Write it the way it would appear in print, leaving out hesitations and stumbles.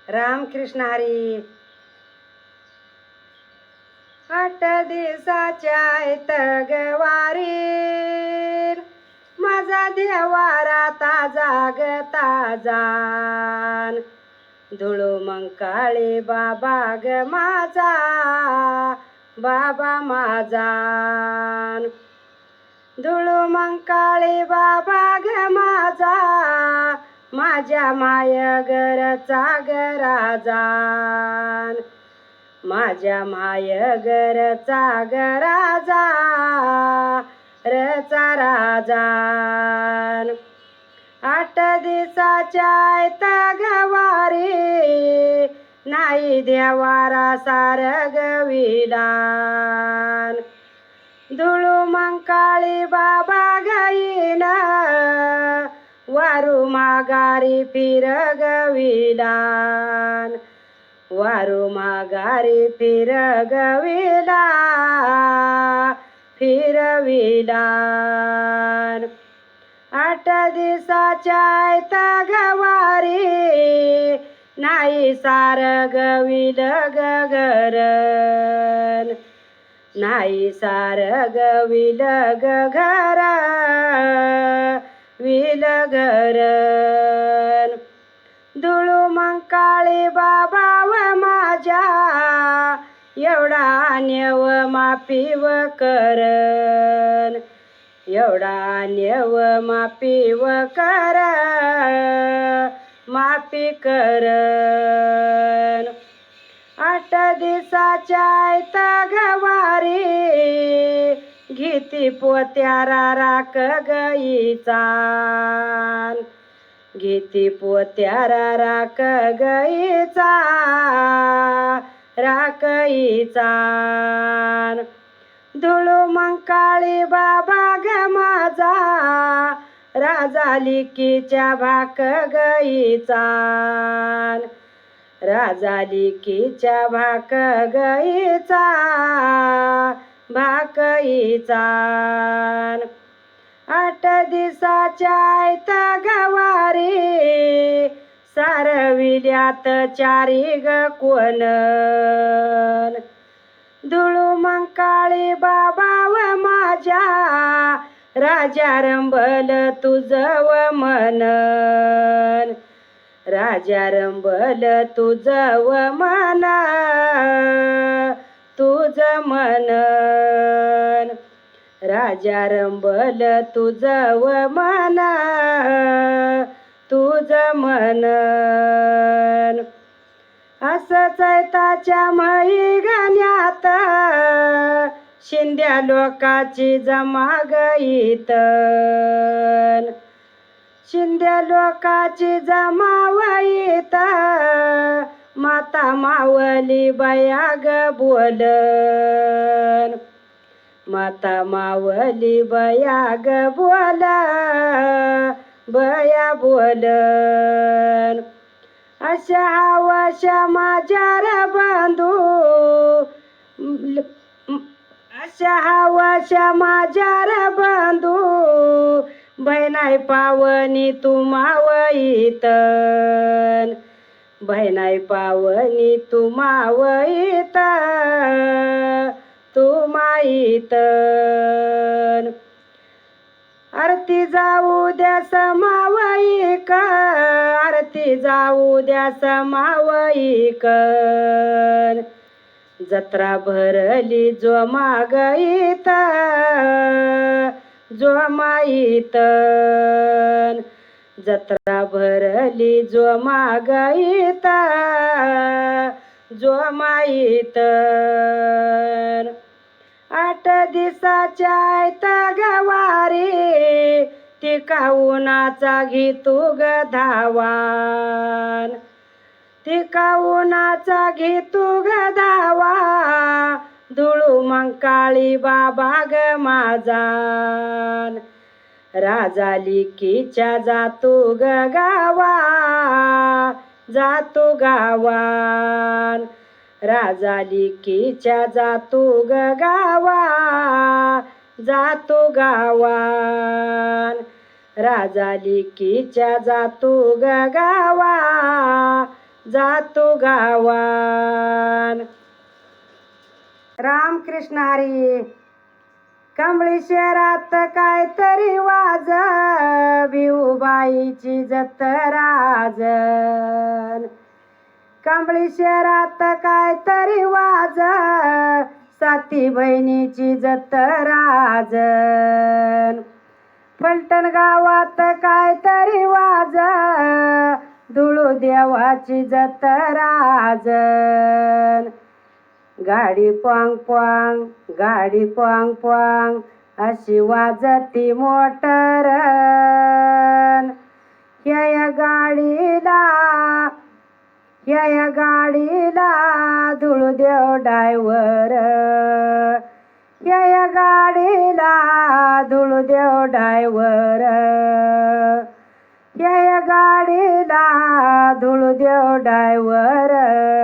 रामकृष्ण हरी. 8 दिवसाच्या ऐतगवारी माझा देवारा ताजा ग ताजान. धुळू मंकाळी बाबा ग माझा, बाबा माझा. धुळू मंकाळी बाबा ग माझा, माझ्या मायगरचा ग राजान. माझ्या मायगरचा ग राजा रचा राजान. 8 दिवसाच्या ऐतगवारी नाही देवारा सारगविलान. धुळू मंकाळी बाबा गाईन वारू माघारी फिरगविलान. वारू माघारी फिरगविला फिरविलान. 8 दिवसाच्या ऐतगवारी नाही सारगविल गगरण. नाही सारगविल घर विल घरण. धुळू मंकाळी बाबा व माझ्या, एवढा नेव माफी व करण. एवढा नेव माफी व कर माफी करण. 8 दिवसाच्या ऐतगवारी घेती पोत्यारा राख गाईचा. घेती पोत्यारा राख गाईचा राखईचा. धुळू मंकाळी बाबा ग माझा, राजा लिकीच्या भाक गाईचा. राजा लिकीच्या भाक गाईचा भाकईचा. 8 दिवसाच्या ऐतगवारी सारविल्यात चारी ग कोण. धुळू मंकाळी बाबा व माझ्या, राजा रंबल तुझं व मनन. राजा रंबल तुझं व मन तुझं मनन. राजा रंबल तुझं व मन तुझं मनन. असं चैताच्या मही गाण्यात शिंद्या लोकाची जमा गईतन. शिंद्या लोकाची जमावईत माता मावली बया ग बोलन. माता मावली बया ग बोल बया बोलन. अशा हवाशा माझ्या र बंधू, अशा हवाशा माझ्या र बंधू, बहिणाई पावनी तुमावईतन. बहिणाई पावनी तुमावईत तुमाईतन. आरती जाऊ द्या समावईक, आरती जाऊ द्या समावईकन. जत्रा भरली जो मागईत जो माईतन. जत्रा भरली जो मागईत जो माईतन. 8 दिवसाच्या ऐतगवारी तिका उन्हाचा घेतू ग धावान. तिका उन्हाचा घेतू ग धावा, धुळू मंकाळी बाबा ग माझा. राजा लिकीच्या जातू ग गावा जातू गावान. राजा लिकीच्या जातू ग गावा जातू गावान. राजा लिकीच्या जातू ग गावा जातो गावान. रामकृष्ण हरी. कंबळी शहरात काहीतरी वाज, भिऊबाईची जत्राजन. कंबळी शहरात काहीतरी वाज, साती बहिणीची जत्राजन. फलटण गावात काहीतरी वाज, धुळू देवाची जत्राजन. गाडी पॉंग पॉंग, गाडी पॉंग पॉंग, अशी वाजती मोटरन. ह्या गाडीला, ह्या गाडीला धुळूदेव डायव्हर. ह्या गाडीला धुळूदेव डायव्हर. ह्या गाडीला धुळूदेव डायव्हर.